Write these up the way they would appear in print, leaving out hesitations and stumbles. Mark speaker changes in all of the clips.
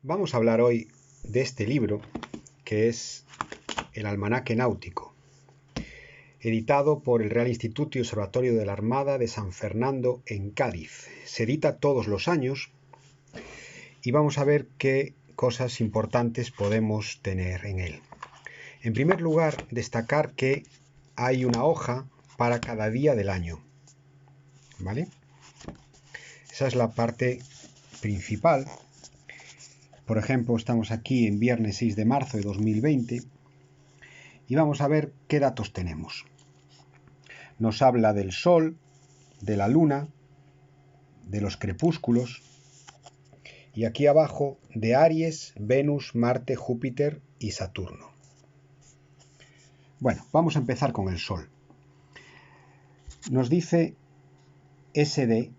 Speaker 1: Vamos a hablar hoy de este libro que es El Almanaque Náutico, editado por el Real Instituto y Observatorio de la Armada de San Fernando en Cádiz. Se edita todos los años y vamos a ver qué cosas importantes podemos tener en él. En primer lugar, destacar que hay una hoja para cada día del año, ¿vale? Esa es la parte principal. Por ejemplo, estamos aquí en viernes 6 de marzo de 2020 y vamos a ver qué datos tenemos. Nos habla del Sol, de la Luna, de los crepúsculos y aquí abajo de Aries, Venus, Marte, Júpiter y Saturno. Bueno, vamos a empezar con el Sol. Nos dice SD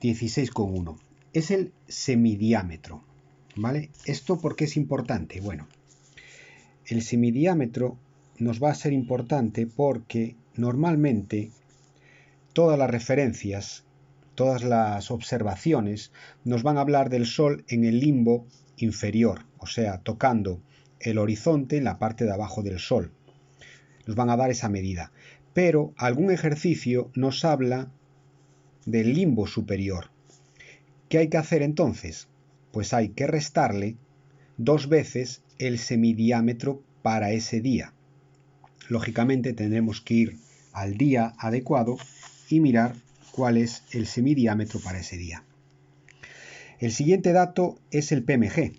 Speaker 1: 16,1. Es el semidiámetro, ¿vale? ¿Esto por qué es importante? Bueno, el semidiámetro nos va a ser importante porque normalmente todas las referencias, todas las observaciones nos van a hablar del Sol en el limbo inferior, o sea, tocando el horizonte en la parte de abajo del Sol. Nos van a dar esa medida. Pero algún ejercicio nos habla del limbo superior. ¿Qué hay que hacer entonces? Pues hay que restarle 2 veces el semidiámetro para ese día. Lógicamente tendremos que ir al día adecuado y mirar cuál es el semidiámetro para ese día. El siguiente dato es el PMG,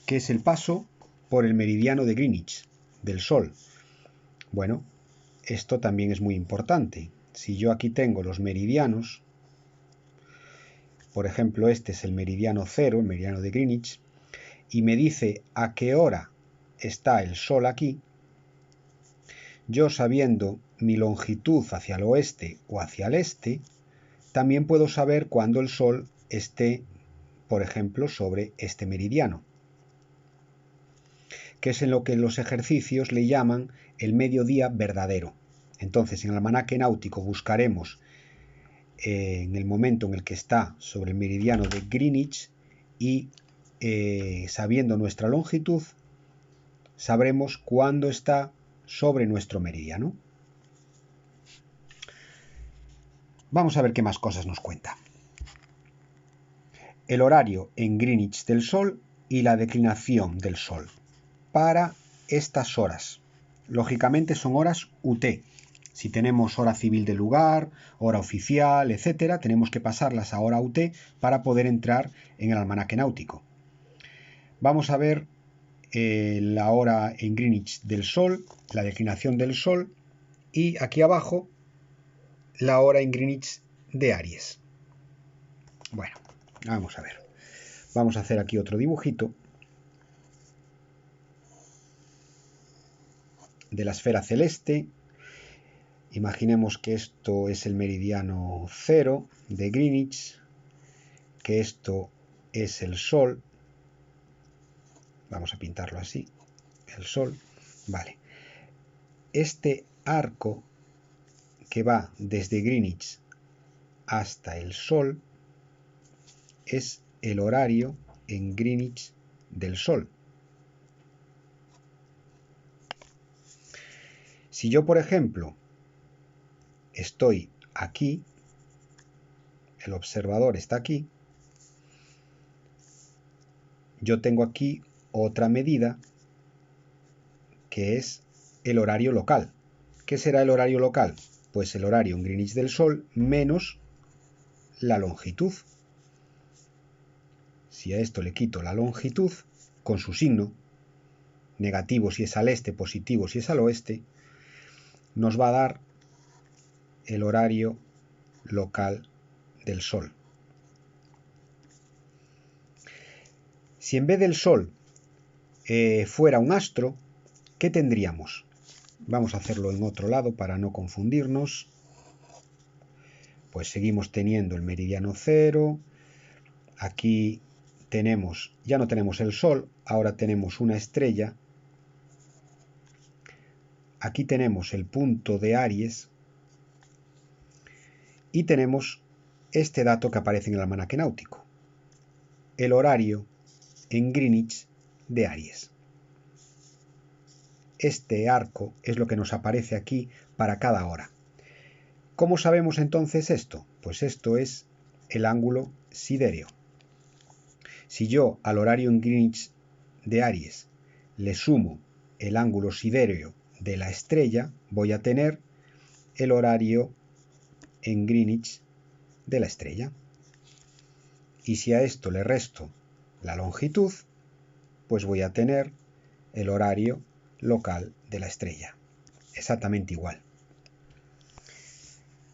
Speaker 1: que es el paso por el meridiano de Greenwich, del Sol. Bueno, esto también es muy importante. Si yo aquí tengo los meridianos, por ejemplo, este es el meridiano 0, el meridiano de Greenwich, y me dice a qué hora está el Sol aquí, yo sabiendo mi longitud hacia el oeste o hacia el este, también puedo saber cuándo el Sol esté, por ejemplo, sobre este meridiano, que es en lo que los ejercicios le llaman el mediodía verdadero. Entonces, en el almanaque náutico buscaremos en el momento en el que está sobre el meridiano de Greenwich y sabiendo nuestra longitud, sabremos cuándo está sobre nuestro meridiano. Vamos a ver qué más cosas nos cuenta. El horario en Greenwich del Sol y la declinación del Sol para estas horas. Lógicamente son horas UT. Si tenemos hora civil del lugar, hora oficial, etcétera, tenemos que pasarlas a hora UT para poder entrar en el almanaque náutico. Vamos a ver la hora en Greenwich del Sol, la declinación del Sol y aquí abajo la hora en Greenwich de Aries. Bueno, vamos a ver. Vamos a hacer aquí otro dibujito de la esfera celeste. Imaginemos que esto es el meridiano 0 de Greenwich, que esto es el Sol. Vamos a pintarlo así, el Sol. Vale. Este arco que va desde Greenwich hasta el Sol es el horario en Greenwich del Sol. Si yo, por ejemplo, estoy aquí, el observador está aquí, yo tengo aquí otra medida que es el horario local. ¿Qué será el horario local? Pues el horario en Greenwich del Sol menos la longitud. Si a esto le quito la longitud, con su signo, negativo si es al este, positivo si es al oeste, nos va a dar el horario local del Sol. Si en vez del Sol fuera un astro, ¿qué tendríamos? Vamos a hacerlo en otro lado para no confundirnos. Pues seguimos teniendo el meridiano 0. Aquí tenemos, ya no tenemos el Sol, ahora tenemos una estrella. Aquí tenemos el punto de Aries. Y tenemos este dato que aparece en el almanaque náutico. El horario en Greenwich de Aries. Este arco es lo que nos aparece aquí para cada hora. ¿Cómo sabemos entonces esto? Pues esto es el ángulo sidéreo. Si yo al horario en Greenwich de Aries le sumo el ángulo sidéreo de la estrella, voy a tener el horario en Greenwich de la estrella. Y si a esto le resto la longitud, pues voy a tener el horario local de la estrella. Exactamente igual.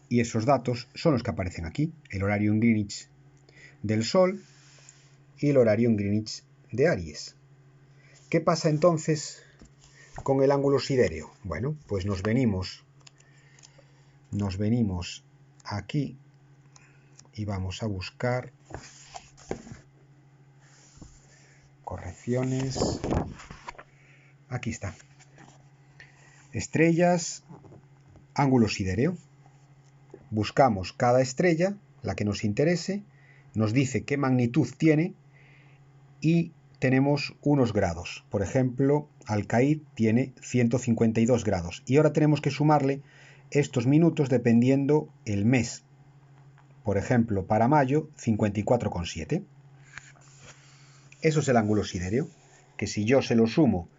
Speaker 1: Y esos datos son los que aparecen aquí, el horario en Greenwich del Sol y el horario en Greenwich de Aries. ¿Qué pasa entonces con el ángulo sidéreo? Bueno, pues nos venimos aquí y vamos a buscar correcciones. Aquí está. Estrellas, ángulo sidéreo. Buscamos cada estrella, la que nos interese, nos dice qué magnitud tiene y tenemos unos grados. Por ejemplo, Alcaid tiene 152 grados. Y ahora tenemos que sumarle estos minutos dependiendo el mes. Por ejemplo, para mayo, 54,7. Eso es el ángulo sidéreo, que si yo se lo sumo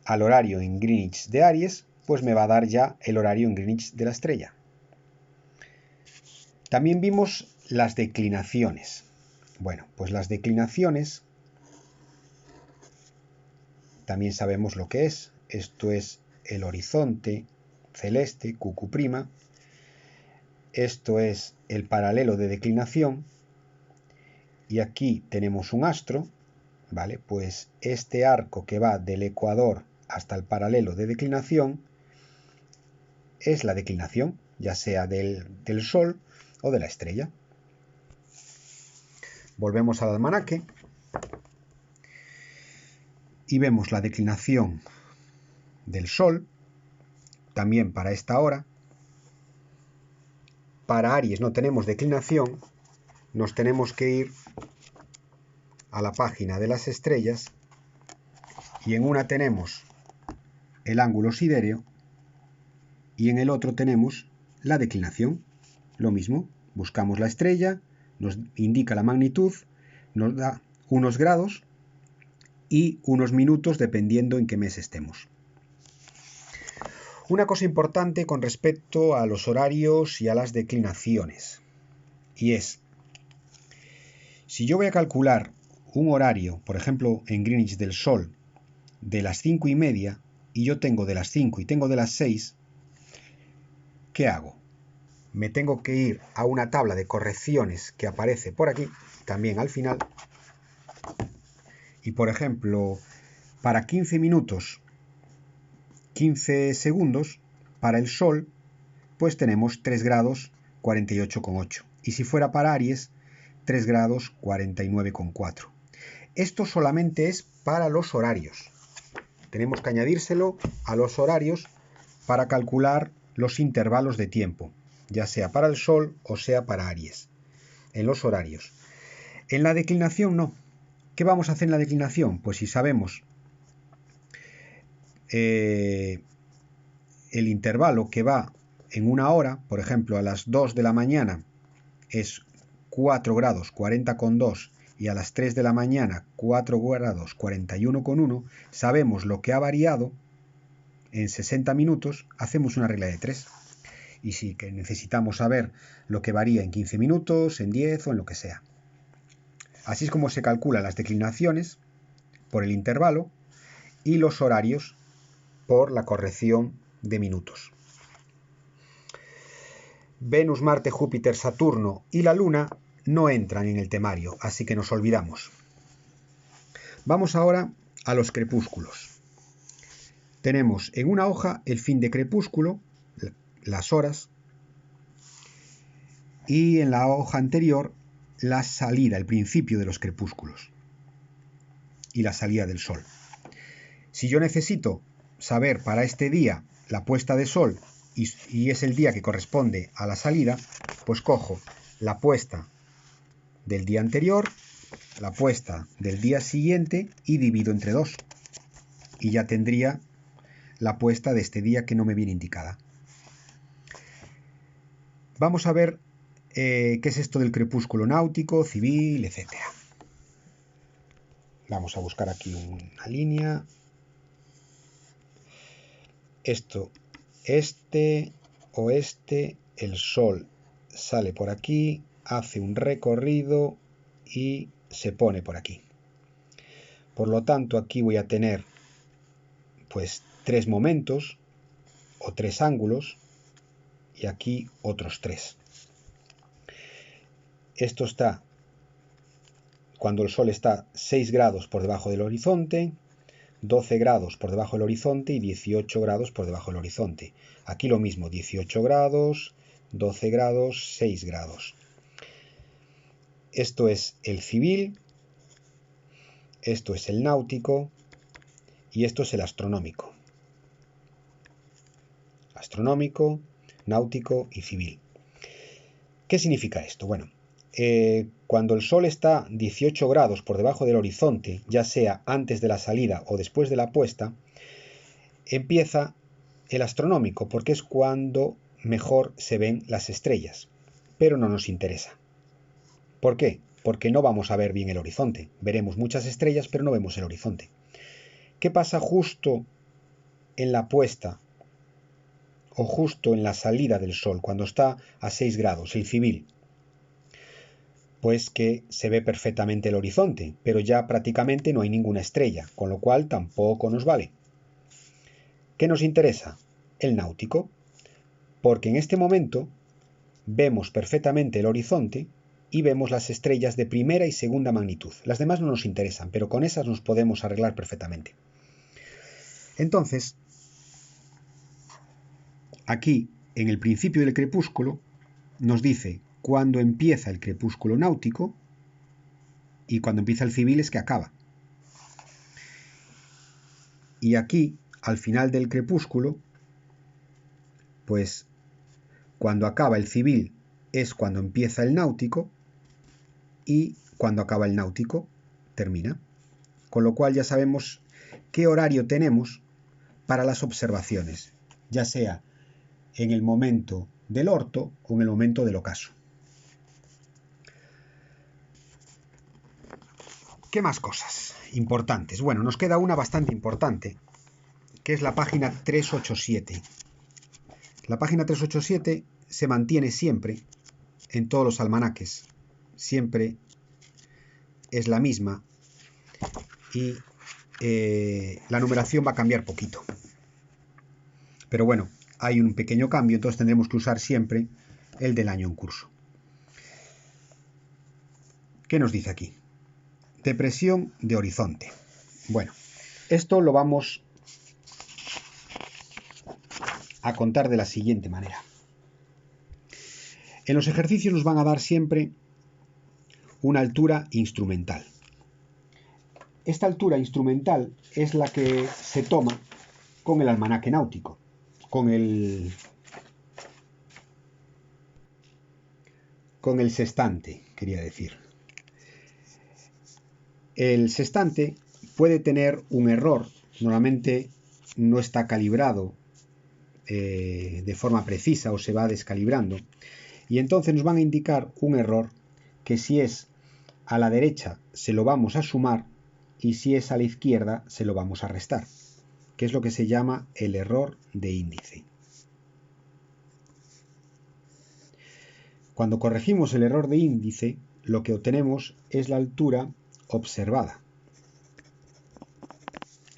Speaker 1: al horario en Greenwich de Aries, pues me va a dar ya el horario en Greenwich de la estrella. También vimos las declinaciones. Bueno, pues las declinaciones también sabemos lo que es. Esto es el horizonte celeste, QQ'. Esto es el paralelo de declinación. Y aquí tenemos un astro, ¿vale? Pues este arco que va del ecuador hasta el paralelo de declinación es la declinación, ya sea del Sol o de la estrella. Volvemos al almanaque y vemos la declinación del Sol, también para esta hora. Para Aries no tenemos declinación, nos tenemos que ir a la página de las estrellas y en una tenemos el ángulo sidéreo y en el otro tenemos la declinación. Lo mismo, buscamos la estrella, nos indica la magnitud, nos da unos grados y unos minutos dependiendo en qué mes estemos. Una cosa importante con respecto a los horarios y a las declinaciones, y es, si yo voy a calcular un horario, por ejemplo en Greenwich del Sol, de las 5:30 y yo tengo de las 5 y tengo de las 6, ¿qué hago? Me tengo que ir a una tabla de correcciones que aparece por aquí, también al final, y por ejemplo, para 15 minutos, 15 segundos, para el Sol, pues tenemos 3 grados 48,8. Y si fuera para Aries, 3 grados 49,4. Esto solamente es para los horarios. Tenemos que añadírselo a los horarios para calcular los intervalos de tiempo, ya sea para el Sol o sea para Aries, en los horarios. En la declinación no. ¿Qué vamos a hacer en la declinación? Pues si sabemos el intervalo que va en una hora, por ejemplo a las 2 de la mañana es 4 grados 40,2 y a las 3 de la mañana 4 grados 41,1, sabemos lo que ha variado en 60 minutos, hacemos una regla de 3. Y sí que necesitamos saber lo que varía en 15 minutos, en 10 o en lo que sea. Así es como se calculan las declinaciones por el intervalo y los horarios por la corrección de minutos. Venus, Marte, Júpiter, Saturno y la Luna no entran en el temario, así que nos olvidamos. Vamos ahora a los crepúsculos. Tenemos en una hoja el fin de crepúsculo, las horas, y en la hoja anterior la salida, el principio de los crepúsculos y la salida del sol. Si yo necesito saber para este día la puesta de sol y es el día que corresponde a la salida, pues cojo la puesta del día anterior la puesta del día siguiente y divido entre 2. Y ya tendría la puesta de este día que no me viene indicada. Vamos a ver qué es esto del crepúsculo náutico, civil, etc. Vamos a buscar aquí una línea. Esto, este, oeste, el sol sale por aquí, hace un recorrido y se pone por aquí. Por lo tanto, aquí voy a tener pues 3 momentos o 3 ángulos y aquí otros 3. Esto está cuando el sol está 6 grados por debajo del horizonte, 12 grados por debajo del horizonte y 18 grados por debajo del horizonte. Aquí lo mismo, 18 grados, 12 grados, 6 grados. Esto es el civil, esto es el náutico y esto es el astronómico. Astronómico, náutico y civil. ¿Qué significa esto? Bueno, cuando el sol está 18 grados por debajo del horizonte, ya sea antes de la salida o después de la puesta, empieza el astronómico, porque es cuando mejor se ven las estrellas, pero no nos interesa. ¿Por qué? Porque no vamos a ver bien el horizonte. Veremos muchas estrellas, pero no vemos el horizonte. ¿Qué pasa justo en la puesta o justo en la salida del sol, cuando está a 6 grados, el civil? Pues que se ve perfectamente el horizonte, pero ya prácticamente no hay ninguna estrella, con lo cual tampoco nos vale. ¿Qué nos interesa? El náutico, porque en este momento vemos perfectamente el horizonte y vemos las estrellas de primera y segunda magnitud. Las demás no nos interesan, pero con esas nos podemos arreglar perfectamente. Entonces, aquí, en el principio del crepúsculo, nos dice cuándo empieza el crepúsculo náutico y cuando empieza el civil es que acaba. Y aquí, al final del crepúsculo, pues cuando acaba el civil es cuando empieza el náutico y cuando acaba el náutico termina. Con lo cual ya sabemos qué horario tenemos para las observaciones, ya sea en el momento del orto o en el momento del ocaso. ¿Qué más cosas importantes? Bueno, nos queda una bastante importante, que es la página 387. La página 387 se mantiene siempre en todos los almanaques. Siempre es la misma y la numeración va a cambiar poquito. Pero bueno, hay un pequeño cambio, entonces tendremos que usar siempre el del año en curso. ¿Qué nos dice aquí? Depresión de horizonte. Bueno, esto lo vamos a contar de la siguiente manera. En los ejercicios nos van a dar siempre una altura instrumental. Esta altura instrumental es la que se toma con el almanaque náutico, con el sextante, quería decir. El sextante puede tener un error, normalmente no está calibrado de forma precisa o se va descalibrando, y entonces nos van a indicar un error que si es a la derecha se lo vamos a sumar y si es a la izquierda se lo vamos a restar, que es lo que se llama el error de índice. Cuando corregimos el error de índice, lo que obtenemos es la altura observada.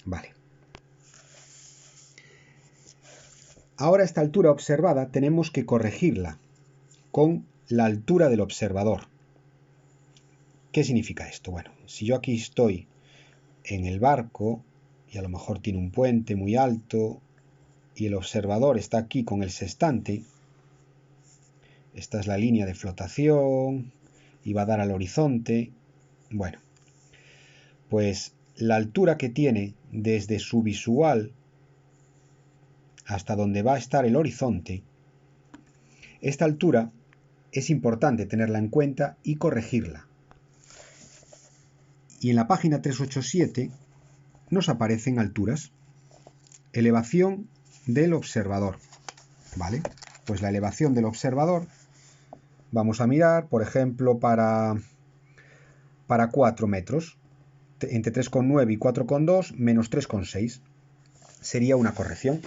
Speaker 1: Vale. Ahora esta altura observada tenemos que corregirla con la altura del observador. ¿Qué significa esto? Bueno, si yo aquí estoy en el barco y a lo mejor tiene un puente muy alto y el observador está aquí con el sextante, esta es la línea de flotación y va a dar al horizonte. Bueno, pues la altura que tiene desde su visual hasta donde va a estar el horizonte, esta altura es importante tenerla en cuenta y corregirla. Y en la página 387 nos aparecen alturas. Elevación del observador. ¿Vale? Pues la elevación del observador, vamos a mirar, por ejemplo, para 4 metros, entre 3,9 y 4,2, menos 3,6. Sería una corrección.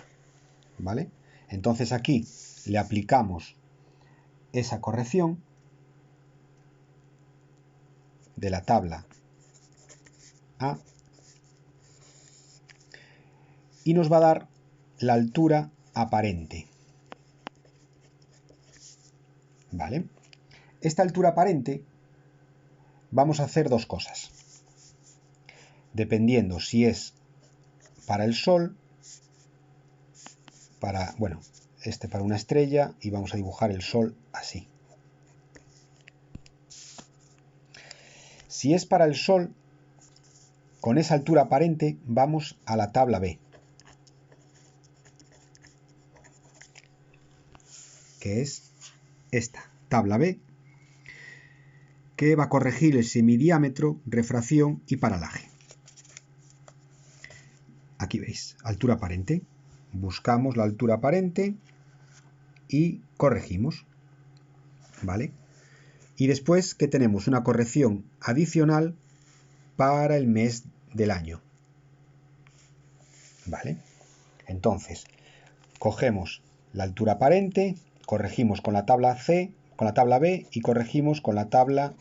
Speaker 1: ¿Vale? Entonces aquí le aplicamos esa corrección de la tabla A y nos va a dar la altura aparente. ¿Vale? Esta altura aparente vamos a hacer dos cosas. Dependiendo si es para el Sol, para una estrella, y vamos a dibujar el Sol así. Si es para el Sol, con esa altura aparente vamos a la tabla B, que es esta tabla B, que va a corregir el semidiámetro, refracción y paralaje. Aquí veis, altura aparente. Buscamos la altura aparente y corregimos. ¿Vale? Y después, ¿qué tenemos? Una corrección adicional para el mes del año. ¿Vale? Entonces, cogemos la altura aparente, corregimos con la tabla C, con la tabla B y corregimos con la tabla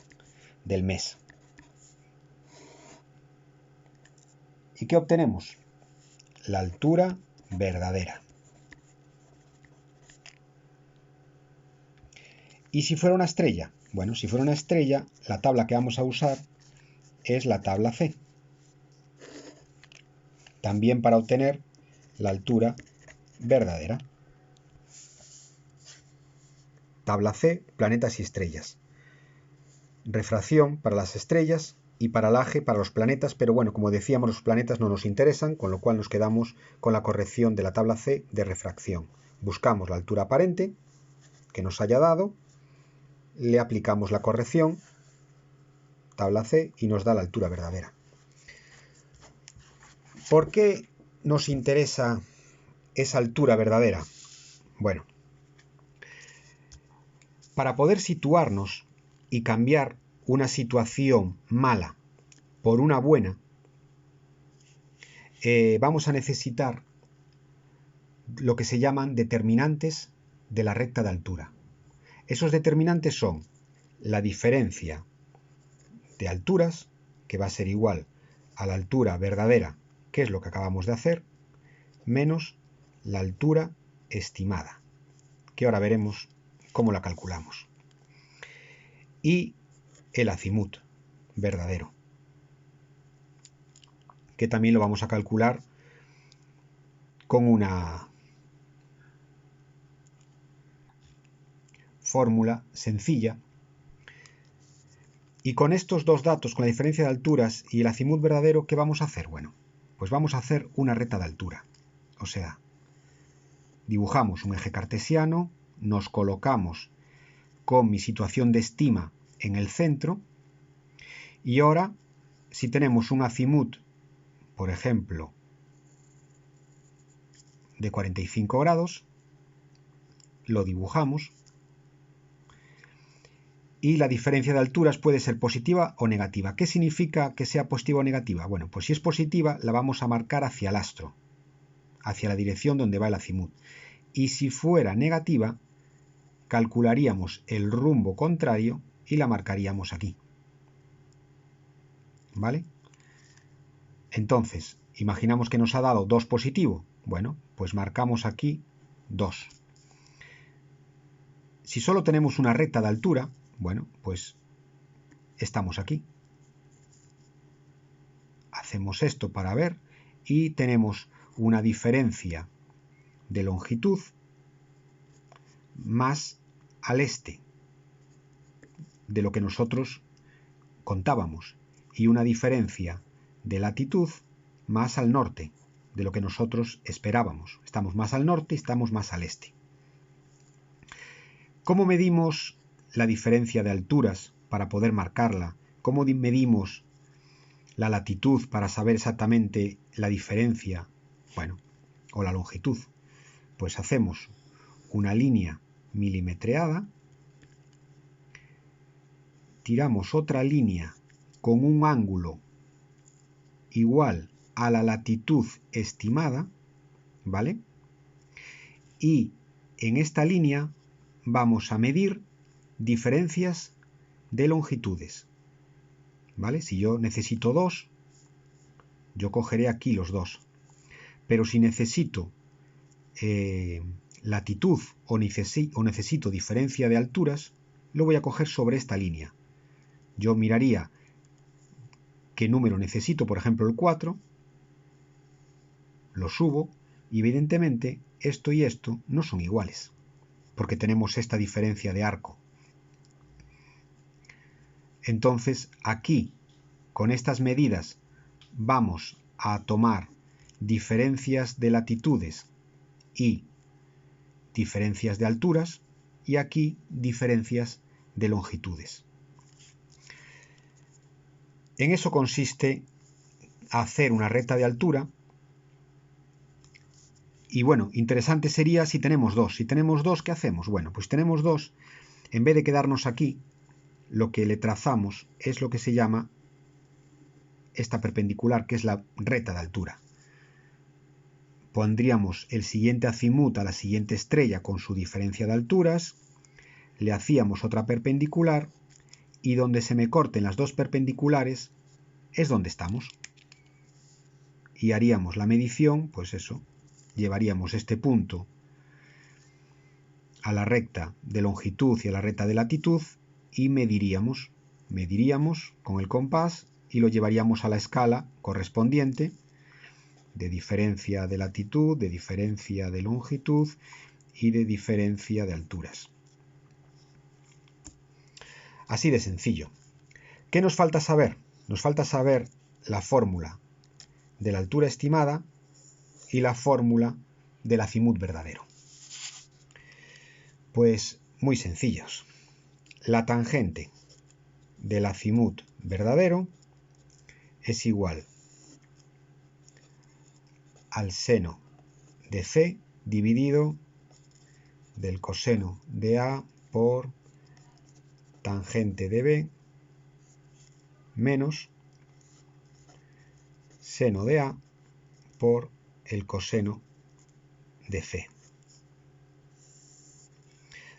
Speaker 1: del mes. ¿Y qué obtenemos? La altura verdadera. ¿Y si fuera una estrella? Bueno, si fuera una estrella, la tabla que vamos a usar es la tabla C. También para obtener la altura verdadera. Tabla C, planetas y estrellas. Refracción para las estrellas y paralaje para los planetas, pero bueno, como decíamos, los planetas no nos interesan, con lo cual nos quedamos con la corrección de la tabla C de refracción. Buscamos la altura aparente que nos haya dado, le aplicamos la corrección, tabla C, y nos da la altura verdadera. ¿Por qué nos interesa esa altura verdadera? Bueno, para poder situarnos y cambiar una situación mala por una buena, vamos a necesitar lo que se llaman determinantes de la recta de altura. Esos determinantes son la diferencia de alturas, que va a ser igual a la altura verdadera, que es lo que acabamos de hacer, menos la altura estimada, que ahora veremos cómo la calculamos. Y el azimut verdadero, que también lo vamos a calcular con una fórmula sencilla. Y con estos dos datos, con la diferencia de alturas y el azimut verdadero, ¿qué vamos a hacer? Bueno, pues vamos a hacer una recta de altura. O sea, dibujamos un eje cartesiano, nos colocamos con mi situación de estima en el centro, y ahora, si tenemos un azimut, por ejemplo, de 45 grados, lo dibujamos, y la diferencia de alturas puede ser positiva o negativa. ¿Qué significa que sea positiva o negativa? Bueno, pues si es positiva, la vamos a marcar hacia el astro, hacia la dirección donde va el azimut. Y si fuera negativa, calcularíamos el rumbo contrario y la marcaríamos aquí. ¿Vale? Entonces, imaginamos que nos ha dado 2 positivo. Bueno, pues marcamos aquí 2. Si solo tenemos una recta de altura, bueno, pues estamos aquí. Hacemos esto para ver y tenemos una diferencia de longitud más al este de lo que nosotros contábamos y una diferencia de latitud más al norte de lo que nosotros esperábamos. Estamos más al norte y estamos más al este. ¿Cómo medimos la diferencia de alturas para poder marcarla? ¿Cómo medimos la latitud para saber exactamente la diferencia, bueno, o la longitud, pues hacemos una línea milimetreada, tiramos otra línea con un ángulo igual a la latitud estimada, ¿vale? Y en esta línea vamos a medir diferencias de longitudes, ¿vale? Si yo necesito 2, yo cogeré aquí los 2. Pero si necesito latitud o necesito diferencia de alturas, lo voy a coger sobre esta línea. Yo miraría qué número necesito, por ejemplo el 4, lo subo y evidentemente esto y esto no son iguales, porque tenemos esta diferencia de arco. Entonces aquí, con estas medidas, vamos a tomar diferencias de latitudes y diferencias de alturas, y aquí diferencias de longitudes. En eso consiste hacer una recta de altura. Y bueno, interesante sería si tenemos 2. Si tenemos 2, ¿qué hacemos? Bueno, pues tenemos 2, en vez de quedarnos aquí, lo que le trazamos es lo que se llama esta perpendicular, que es la recta de altura. Pondríamos el siguiente azimut a la siguiente estrella con su diferencia de alturas, le hacíamos otra perpendicular, y donde se me corten las dos perpendiculares es donde estamos. Y haríamos la medición, pues eso, llevaríamos este punto a la recta de longitud y a la recta de latitud y mediríamos con el compás y lo llevaríamos a la escala correspondiente de diferencia de latitud, de diferencia de longitud y de diferencia de alturas. Así de sencillo. ¿Qué nos falta saber? Nos falta saber la fórmula de la altura estimada y la fórmula del azimut verdadero. Pues muy sencillos. La tangente del azimut verdadero es igual al seno de C dividido del coseno de A por tangente de B menos seno de A por el coseno de C.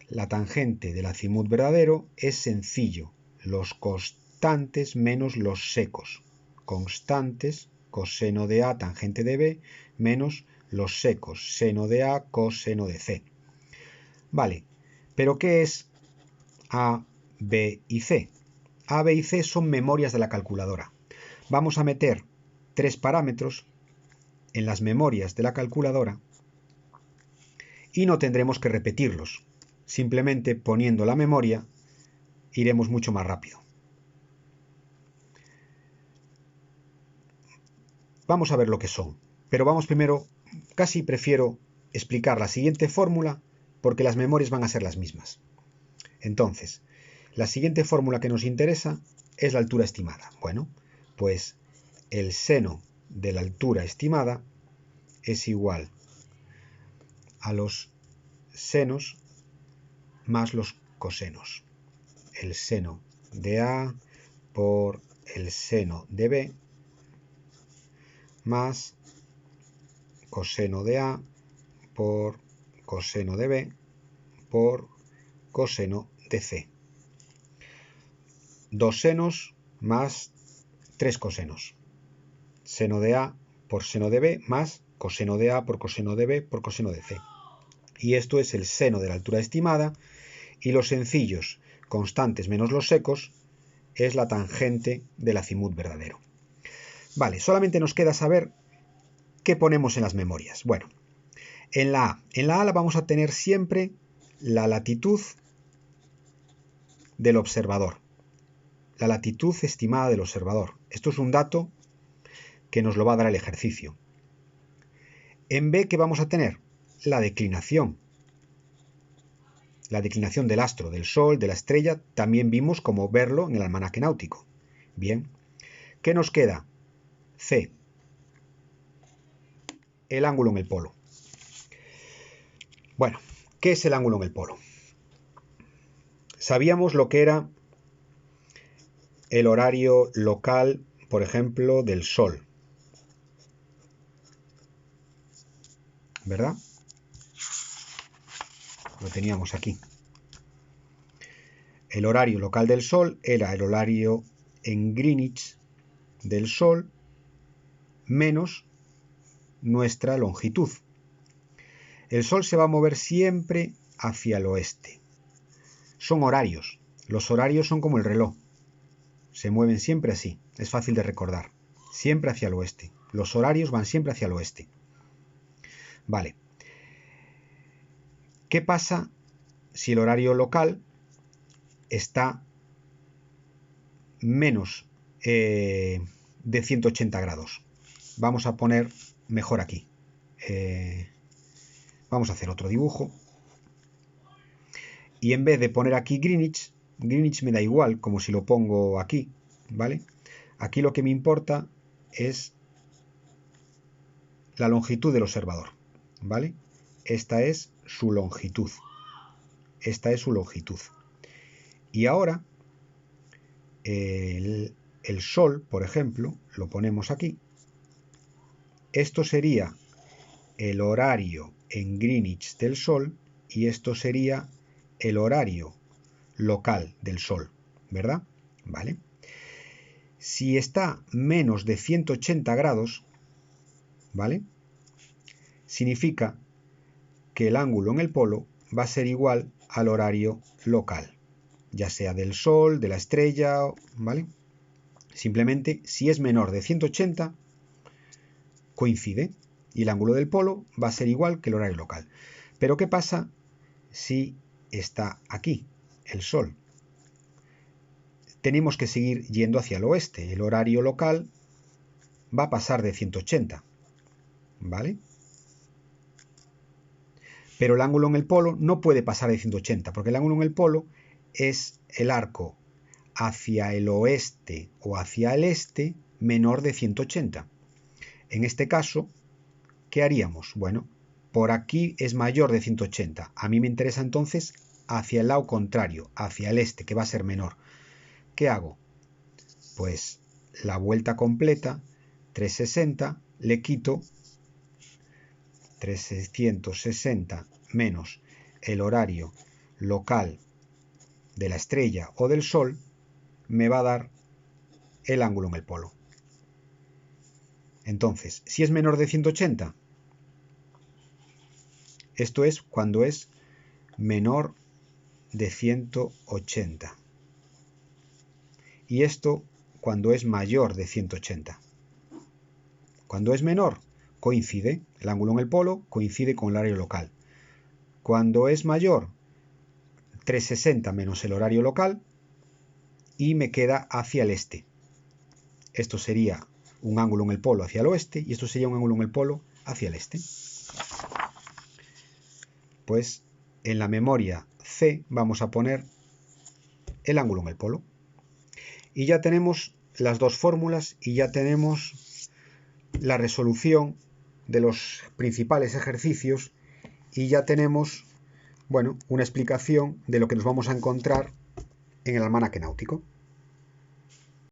Speaker 1: La tangente del azimut verdadero es sencillo, los constantes menos los secos. Constantes, coseno de A, tangente de B, menos los secos, seno de A, coseno de C. Vale, pero ¿qué es A, B y C? A, B y C son memorias de la calculadora. Vamos a meter 3 parámetros en las memorias de la calculadora y no tendremos que repetirlos. Simplemente poniendo la memoria iremos mucho más rápido. Vamos a ver lo que son, pero vamos primero, casi prefiero explicar la siguiente fórmula porque las memorias van a ser las mismas. Entonces, la siguiente fórmula que nos interesa es la altura estimada. Bueno, pues el seno de la altura estimada es igual a los senos más los cosenos. El seno de A por el seno de B más coseno de A por coseno de B por coseno de C. 2 senos más 3 cosenos. Seno de A por seno de B más coseno de A por coseno de B por coseno de C. Y esto es el seno de la altura estimada, y los sencillos constantes menos los secos es la tangente del azimut verdadero. Vale, solamente nos queda saber qué ponemos en las memorias. Bueno, en la A la vamos a tener siempre la latitud del observador, la latitud estimada del observador. Esto es un dato que nos lo va a dar el ejercicio. En B, ¿qué vamos a tener? La declinación del astro, del Sol, de la estrella. También vimos cómo verlo en el almanaque náutico. Bien, ¿Qué nos queda? C, el ángulo en el polo. Bueno, ¿qué es el ángulo en el polo? Sabíamos lo que era el horario local, por ejemplo, del Sol, ¿verdad? Lo teníamos aquí. El horario local del Sol era el horario en Greenwich del Sol menos nuestra longitud. El Sol se va a mover siempre hacia el oeste. Son horarios. Los horarios son como el reloj. Se mueven siempre así. Es fácil de recordar. Siempre hacia el oeste. Los horarios van siempre hacia el oeste. Vale. ¿Qué pasa si el horario local está menos de 180 grados? Vamos a poner mejor aquí. Vamos a hacer otro dibujo. Y en vez de poner aquí Greenwich, Greenwich me da igual, como si lo pongo aquí, ¿vale? Aquí lo que me importa es la longitud del observador, ¿vale? Esta es su longitud. Esta es su longitud. Y ahora, el Sol, por ejemplo, lo ponemos aquí. Esto sería el horario en Greenwich del Sol y esto sería el horario local del Sol, ¿verdad? Vale. Si está menos de 180 grados, ¿vale? Significa que el ángulo en el polo va a ser igual al horario local, ya sea del Sol, de la estrella, ¿vale? Simplemente, si es menor de 180, coincide y el ángulo del polo va a ser igual que el horario local. Pero ¿qué pasa si está aquí, el Sol? Tenemos que seguir yendo hacia el oeste. El horario local va a pasar de 180, ¿vale? Pero el ángulo en el polo no puede pasar de 180, porque el ángulo en el polo es el arco hacia el oeste o hacia el este menor de 180. En este caso, ¿qué haríamos? Bueno, por aquí es mayor de 180. A mí me interesa entonces hacia el lado contrario, hacia el este, que va a ser menor. ¿Qué hago? Pues la vuelta completa, 360, le quito 360 menos el horario local de la estrella o del Sol, me va a dar el ángulo en el polo. Entonces, si es menor de 180, esto es cuando es menor de 180. Y esto cuando es mayor de 180. Cuando es menor, coincide, el ángulo en el polo coincide con el horario local. Cuando es mayor, 360 menos el horario local y me queda hacia el este. Esto sería un ángulo en el polo hacia el oeste y esto sería un ángulo en el polo hacia el este. Pues en la memoria C vamos a poner el ángulo en el polo. Y ya tenemos las dos fórmulas y ya tenemos la resolución de los principales ejercicios y ya tenemos, bueno, una explicación de lo que nos vamos a encontrar en el almanaque náutico.